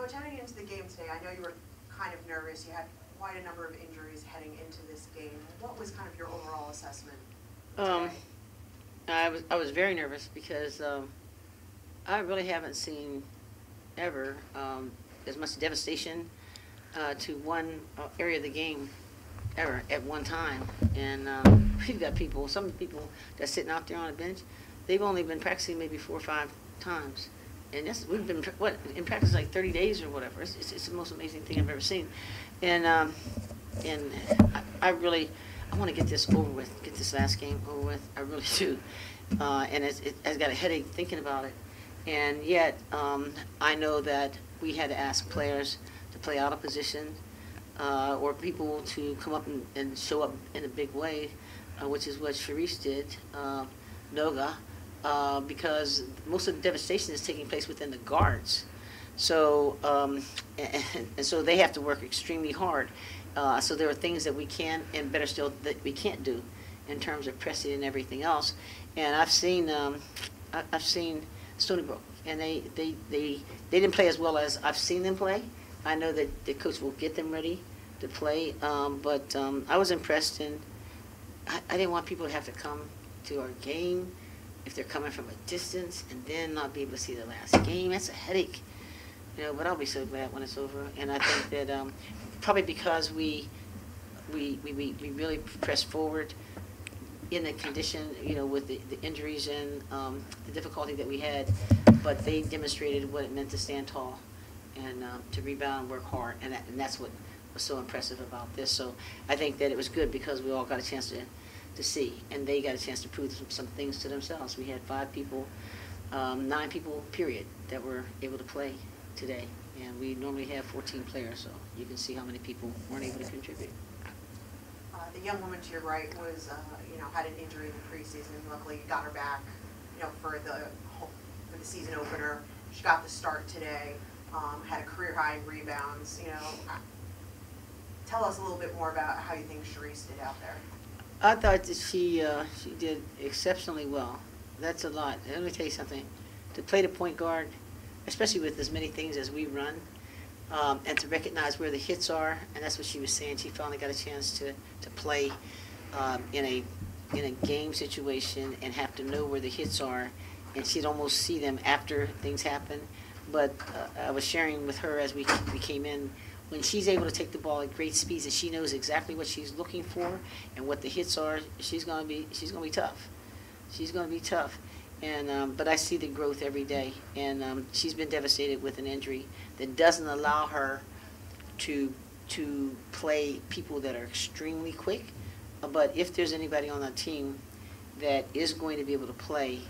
Coach, heading into the game today, I know you were kind of nervous. You had quite a number of injuries heading into this game. What was kind of your overall assessment today? I was very nervous because I really haven't seen ever as much devastation to one area of the game ever at one time. And we've got people, some people that's sitting out there on a bench, they've only been practicing maybe 4 or 5 times. And that's, we've been in practice like 30 days or whatever. It's the most amazing thing I've ever seen. And I really, I want to get this over with, get this last game over with. I really do. And I've got a headache thinking about it. And yet, I know that we had to ask players to play out of position or people to come up and show up in a big way, which is what Charise did, Noga, because most of the devastation is taking place within the guards. So, and so they have to work extremely hard. So there are things that we can, and better still, that we can't do in terms of pressing and everything else. And I've seen Stony Brook, and they didn't play as well as I've seen them play. I know that the coach will get them ready to play, but I was impressed, and I didn't want people to have to come to our game if they're coming from a distance and then not be able to see the last game. That's a headache, you know. But I'll be so glad when it's over. And I think that probably because we really pressed forward in the condition, you know, with the injuries and the difficulty that we had, but they demonstrated what it meant to stand tall and to rebound and work hard, and that's what was so impressive about this. So I think that it was good because we all got a chance to see, and they got a chance to prove some things to themselves. We had 5 people, 9 people, period, that were able to play today, and we normally have 14 players, so you can see how many people weren't able to contribute. The young woman to your right was, you know, had an injury in the preseason. Luckily, you got her back, you know, for the season opener. She got the start today. Had a career high in rebounds. You know, tell us a little bit more about how you think Charise did out there. I thought that she did exceptionally well. That's a lot. Let me tell you something. To play the point guard, especially with as many things as we run, and to recognize where the hits are, and that's what she was saying. She finally got a chance to play in a game situation and have to know where the hits are, and she'd almost see them after things happen. But I was sharing with her as we came in, when she's able to take the ball at great speeds and she knows exactly what she's looking for and what the hits are, she's gonna be tough. She's gonna be tough. And but I see the growth every day, and she's been devastated with an injury that doesn't allow her to play people that are extremely quick. But if there's anybody on the team that is going to be able to play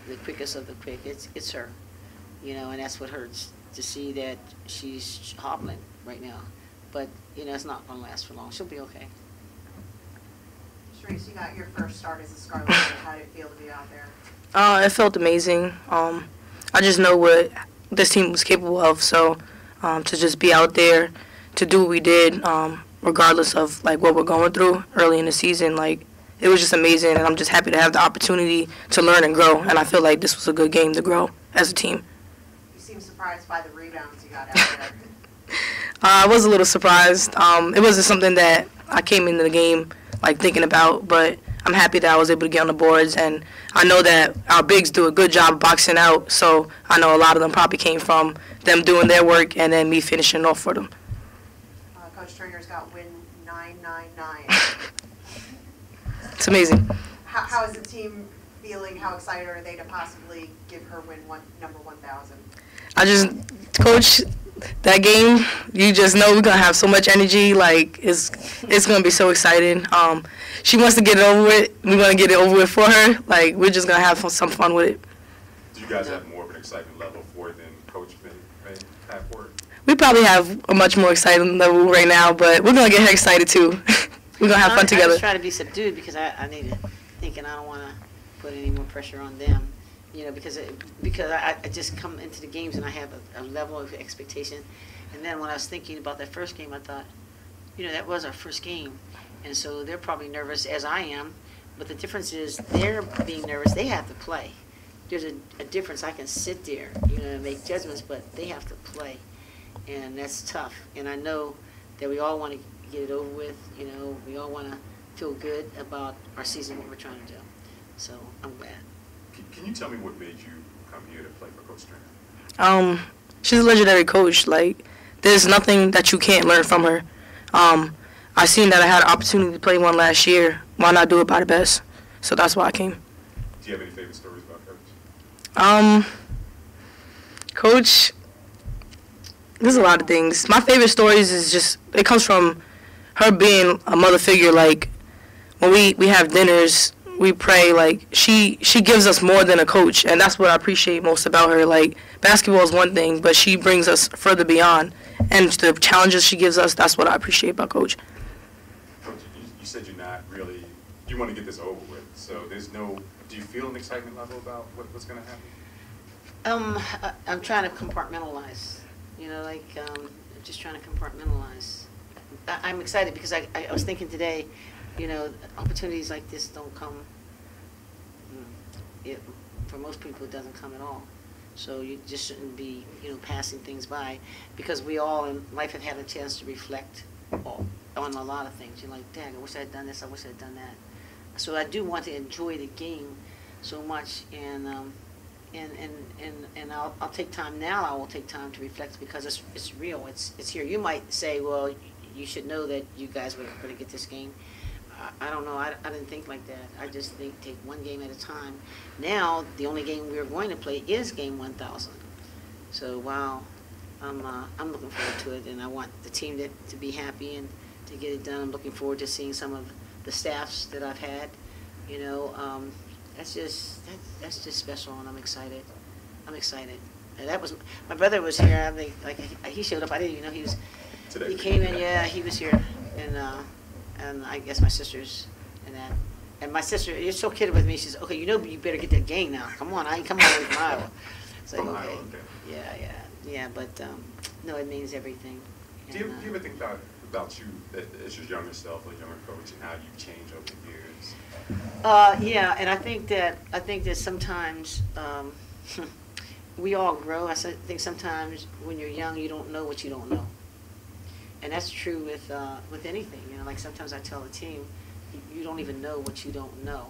the quickest of the quick, it's her. You know, and that's what hurts, to see that she's hobbling right now. But, you know, it's not going to last for long. She'll be okay. Charise, you got your first start as a Scarlet. How did it feel to be out there? It felt amazing. I just know what this team was capable of. So to just be out there, to do what we did, regardless of like what we're going through early in the season, like it was just amazing. And I'm just happy to have the opportunity to learn and grow. And I feel like this was a good game to grow as a team. You seem surprised by the rebounds you got out there. I was a little surprised. It wasn't something that I came into the game like thinking about, but I'm happy that I was able to get on the boards, and I know that our bigs do a good job of boxing out, so I know a lot of them probably came from them doing their work and then me finishing off for them. Coach Stringer's got win 999. It's amazing. How is the team feeling? How excited are they to possibly give her win number 1,000? Coach, that game, you just know we're going to have so much energy. Like, it's going to be so exciting. She wants to get it over with. We're going to get it over with for her. Like, we're just going to have some fun with it. Do you guys have more of an excitement level for it than Coach may have for it? We probably have a much more exciting level right now, but we're going to get her excited, too. We're going to have fun together. I just try to be subdued because I need to think, and I don't want to put any more pressure on them. You know, because I just come into the games and I have a level of expectation. And then when I was thinking about that first game, I thought, you know, that was our first game. And so they're probably nervous, as I am. But the difference is they're being nervous. They have to play. There's a difference. I can sit there, you know, and make judgments, but they have to play. and that's tough. And I know that we all want to get it over with. You know, we all want to feel good about our season, what we're trying to do. So I'm glad. Can you tell me what made you come here to play for Coach Stringer? She's a legendary coach. Like, there's nothing that you can't learn from her. I seen that I had an opportunity to play one last year. Why not do it by the best? So that's why I came. Do you have any favorite stories about Coach? Coach, there's a lot of things. My favorite stories is just, it comes from her being a mother figure. Like, when we have dinners, we pray. Like, she gives us more than a coach, and that's what I appreciate most about her. Like, basketball is one thing, but she brings us further beyond. And the challenges she gives us, that's what I appreciate about Coach. Coach, you said you're not really, you want to get this over with. So there's no, do you feel an excitement level about what's going to happen? I'm trying to compartmentalize. You know, like, just trying to compartmentalize. I'm excited because I was thinking today, you know, opportunities like this don't come, for most people it doesn't come at all. So you just shouldn't be, you know, passing things by, because we all in life have had a chance to reflect on a lot of things. You're like, dang, I wish I had done this, I wish I had done that. So I do want to enjoy the game so much, and I'll take time now. I will take time to reflect because it's real. It's here. You might say, well, you should know that you guys were going to get this game. I don't know. I didn't think like that. I just think take one game at a time. Now the only game we're going to play is game 1,000. So wow, I'm looking forward to it, and I want the team to be happy and to get it done. I'm looking forward to seeing some of the staffs that I've had. You know, that's just special, and I'm excited. I'm excited. And that was my brother was here. I think like he showed up. I didn't even know he was. Today. He came in. Yeah, he was here, and I guess my sister's and that. And my sister, you're so kidding with me. She's okay. You know, you better get that game now. Come on, I ain't coming away from Iowa. It's like, okay, yeah. But no, it means everything. Do you ever think about you as your younger self or younger coach and how you've changed over the years? Yeah, and I think that sometimes we all grow. I think sometimes when you're young, you don't know what you don't know, and that's true with anything. You know, like sometimes I tell the team, you don't even know what you don't know,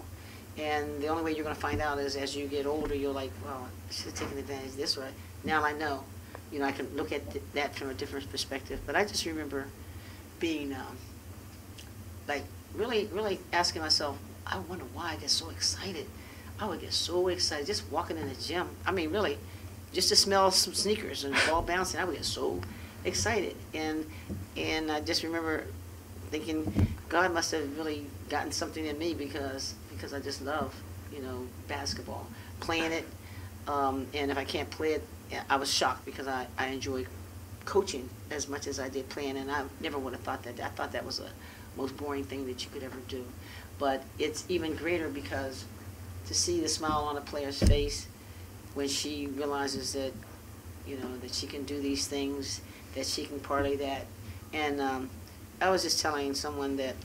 and the only way you're going to find out is as you get older. You're like, well, I should have taken advantage of this way. Now I know. You know, I can look at that from a different perspective. But I just remember being like really asking myself, I wonder why I get so excited. I would get so excited just walking in the gym. I mean, really, just to smell some sneakers and ball bouncing, I would get so excited. And I just remember thinking, God must have really gotten something in me because I just love, you know, basketball, playing it. And if I can't play it, I was shocked because I enjoy coaching as much as I did playing, and I never would have thought that. I thought that was the most boring thing that you could ever do. But it's even greater because to see the smile on a player's face when she realizes that, you know, that she can do these things, that she can parlay that. And I was just telling someone that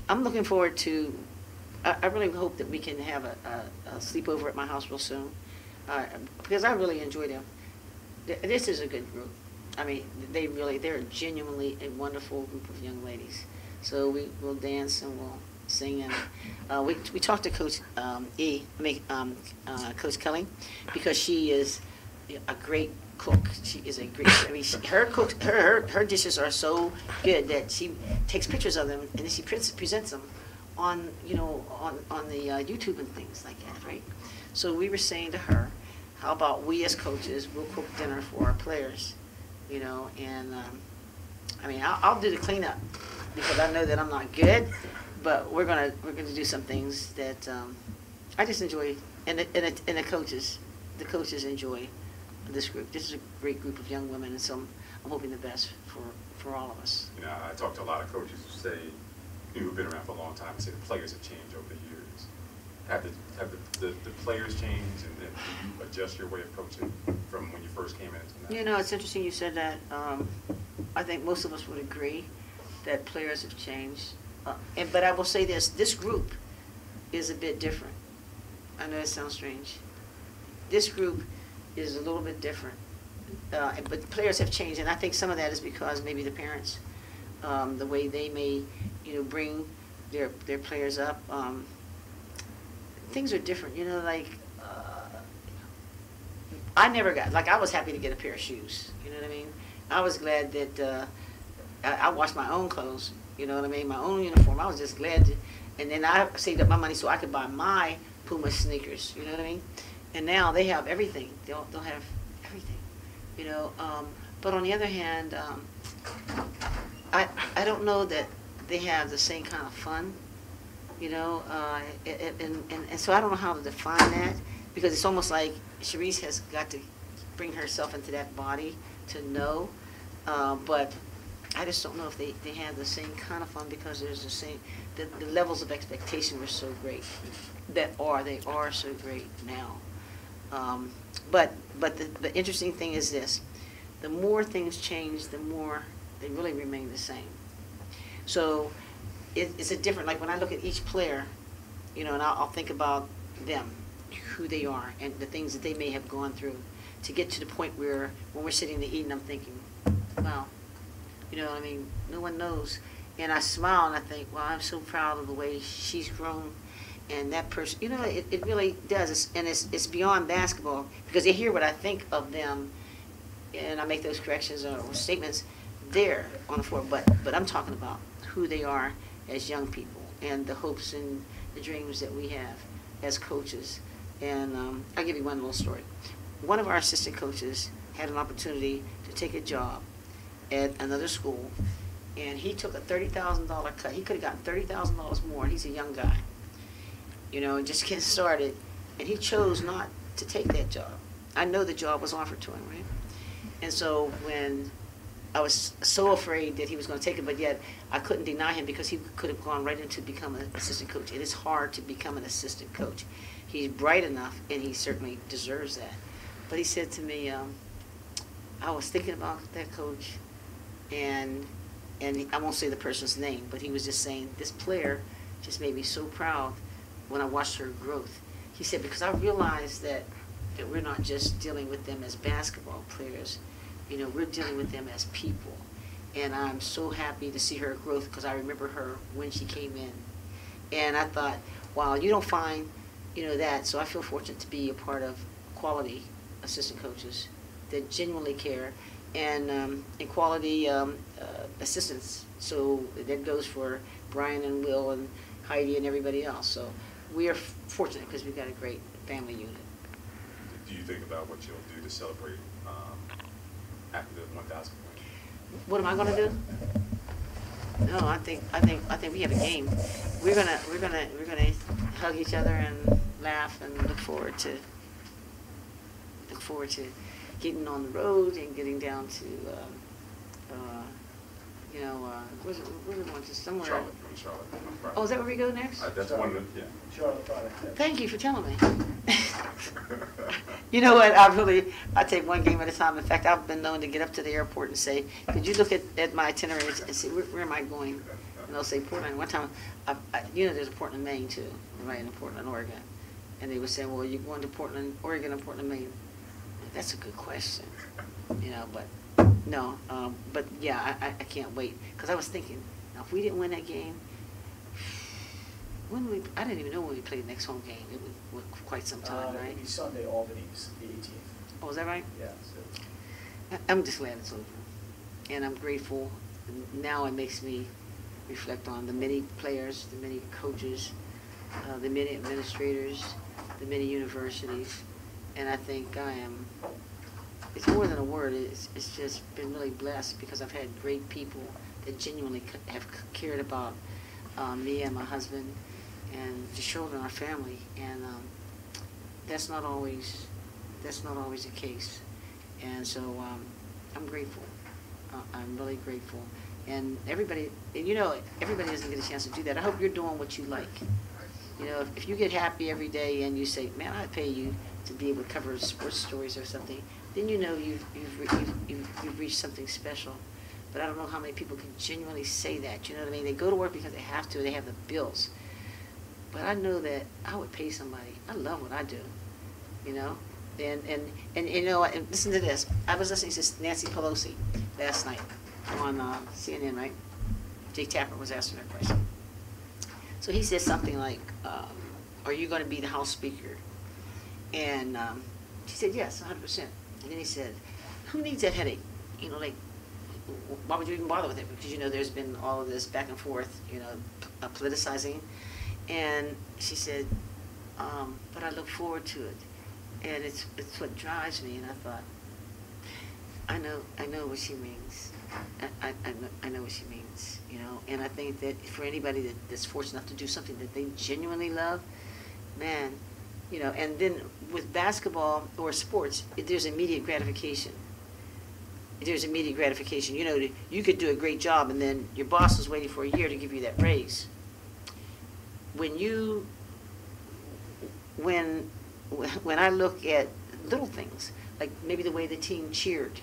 I'm looking forward to, I really hope that we can have a sleepover at my house real soon, because I really enjoy them. This is a good group. I mean, they're genuinely a wonderful group of young ladies. So we'll dance and we'll sing, and we talked to Coach Coach Kelly, because she is a great cook. She is a great. I mean, her dishes are so good that she takes pictures of them and then she presents them on on the YouTube and things like that, right? So we were saying to her, how about we as coaches will cook dinner for our players, you know, and I mean I'll do the cleanup because I know that I'm not good, but we're gonna do some things that I just enjoy, and the coaches enjoy this group. This is a great group of young women, and so I'm hoping the best for all of us. You know, I talked to a lot of coaches who say, who've been around for a long time, and say the players have changed over the years. Have the players changed, and do you adjust your way of coaching from when you first came in to now? You know, it's interesting you said that. I think most of us would agree that players have changed. But I will say this group is a bit different. I know it sounds strange. This group is a little bit different. but players have changed, and I think some of that is because maybe the parents, the way they may, bring their players up. Things are different, like, I never got, like, I was happy to get a pair of shoes, you know what I mean? I was glad that I washed my own clothes, you know what I mean, my own uniform. I was just glad to, and then I saved up my money so I could buy my Puma sneakers, you know what I mean? And now they have everything. They'll have everything, but on the other hand, I don't know that they have the same kind of fun, and so I don't know how to define that, because it's almost like Charise has got to bring herself into that body to know, but I just don't know if they have the same kind of fun, because there's the levels of expectation were so great, they are so great now. But the interesting thing is this: the more things change, the more they really remain the same. So it's a different, like when I look at each player, and I'll think about them, who they are, and the things that they may have gone through to get to the point where when we're sitting to eat and I'm thinking, wow, you know what I mean? No one knows. And I smile and I think, wow, I'm so proud of the way she's grown. And that person, it really does. It's beyond basketball, because they hear what I think of them, and I make those corrections or statements there on the floor. But I'm talking about who they are as young people, and the hopes and the dreams that we have as coaches. And I'll give you one little story. One of our assistant coaches had an opportunity to take a job at another school, and he took a $30,000 cut. He could have gotten $30,000 more, and he's a young guy, just getting started, and he chose not to take that job. I know the job was offered to him, right? And so when I was so afraid that he was going to take it, but yet I couldn't deny him, because he could have gone right into become an assistant coach. It is hard to become an assistant coach. He's bright enough, and he certainly deserves that. But he said to me, I was thinking about that coach, and I won't say the person's name, but he was just saying, this player just made me so proud when I watched her growth. He said, because I realized that we're not just dealing with them as basketball players, we're dealing with them as people. And I'm so happy to see her growth, because I remember her when she came in. And I thought, wow, you don't find, that. So I feel fortunate to be a part of quality assistant coaches that genuinely care, and quality assistants. So that goes for Brian and Will and Heidi and everybody else. So we are fortunate, because we've got a great family unit. Do you think about what you'll do to celebrate after the 1,000 win? What am I going to do? No, I think we have a game. We're gonna hug each other and laugh and look forward to getting on the road and getting down to where's we going to somewhere? Charlotte. Oh, is that where we go next? That's one of the, yeah. Charlotte Friday. Thank you for telling me. You know what? I take one game at a time. In fact, I've been known to get up to the airport and say, could you look at my itinerary and see where am I going? And they'll say Portland. One time, there's a Portland, Maine too, right, in Portland, Oregon. And they would say, well, you're going to Portland, Oregon, or Portland, Maine? That's a good question, but no, but yeah, I can't wait, because I was thinking, now if we didn't win that game, I didn't even know when we played the next home game. It was quite some time, right? It'll be Sunday, Albany's the 18th. Oh, is that right? Yeah. So. I'm just glad it's over, and I'm grateful. Now it makes me reflect on the many players, the many coaches, the many administrators, the many universities, and I think it's more than a word, it's just been really blessed, because I've had great people that genuinely have cared about me and my husband and the children, our family, and that's not always the case. And so I'm grateful. I'm really grateful. And everybody doesn't get a chance to do that. I hope you're doing what you like. If you get happy every day and you say, man, I'd pay you to be able to cover sports stories or something, then you've reached something special. But I don't know how many people can genuinely say that. You know what I mean? They go to work because they have to. They have the bills. But I know that I would pay somebody. I love what I do. And you know, and listen to this. I was listening to Nancy Pelosi last night on CNN, right? Jay Tapper was asking her a question. So he said something like, are you going to be the House Speaker? And she said, yes, 100%. And then he said, who needs that headache? You know, like, why would you even bother with it? Because, you know, there's been all of this back and forth, you know, politicizing. And she said, but I look forward to it. And it's what drives me. And I thought, I know what she means. I know what she means, you know. And I think that for anybody that's fortunate enough to do something that they genuinely love, man, you know. And then with basketball or sports, there's immediate gratification. There's immediate gratification. You know, you could do a great job, and then your boss is waiting for a year to give you that raise. When I look at little things, like maybe the way the team cheered,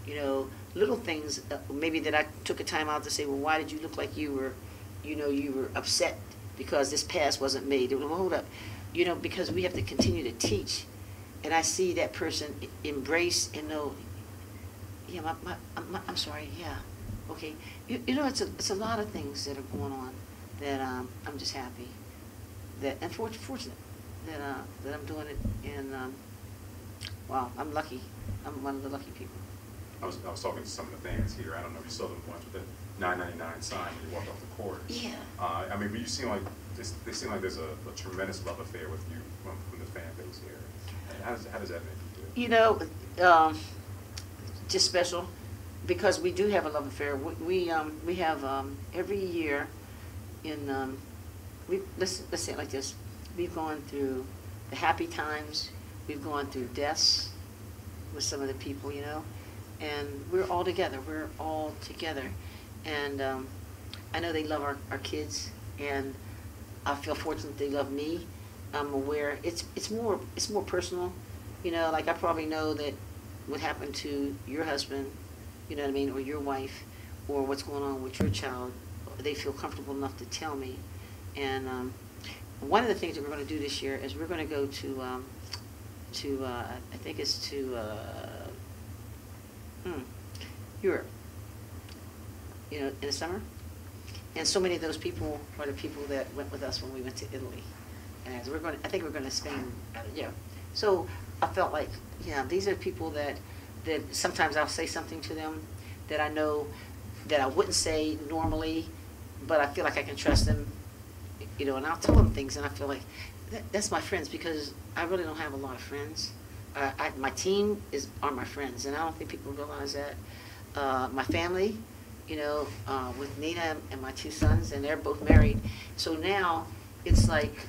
you know, little things, maybe that I took a time out to say, well, why did you look like you were upset because this pass wasn't made? Well, hold up, you know, because we have to continue to teach, and I see that person embrace and know, yeah, I'm sorry, yeah, okay. You know, it's a lot of things that are going on that I'm just happy that, and fortunate that I'm doing it, and wow, I'm lucky. I'm one of the lucky people. I was talking to some of the fans here. I don't know if you saw them once with the $9.99 sign when you walked off the court. Yeah. I mean, but you seem like they seem like there's a tremendous love affair with you from the fan base here. And how does that make you feel? You know, just special, because we do have a love affair. We have every year in let's say it like this. We've gone through the happy times. We've gone through deaths with some of the people, you know, and we're all together. We're all together, and I know they love our kids, and I feel fortunate they love me. I'm aware it's more personal, you know. Like I probably know that what happened to your husband, you know what I mean, or your wife, or what's going on with your child. They feel comfortable enough to tell me, and one of the things that we're going to do this year is we're going to go to I think it's to Europe, you know, in the summer. And so many of those people are the people that went with us when we went to Italy. And I think we're going to Spain, yeah. So I felt like, yeah, these are people that sometimes I'll say something to them that I know that I wouldn't say normally, but I feel like I can trust them, you know, and I'll tell them things, and I feel like that's my friends, because I really don't have a lot of friends. My team are my friends, and I don't think people realize that. My family, you know, with Nina and my 2 sons, and they're both married. So now it's like,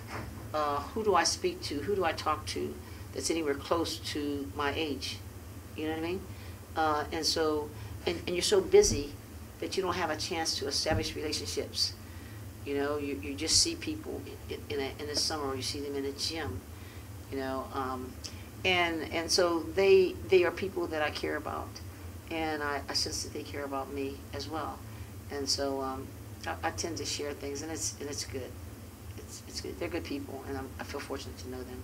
who do I speak to? Who do I talk to that's anywhere close to my age? You know what I mean? And so, and you're so busy that you don't have a chance to establish relationships. You know, you just see people in the summer, or you see them in a gym, you know, and so they are people that I care about, and I sense that they care about me as well, and so I tend to share things, and it's good. It's good. They're good people, and I feel fortunate to know them.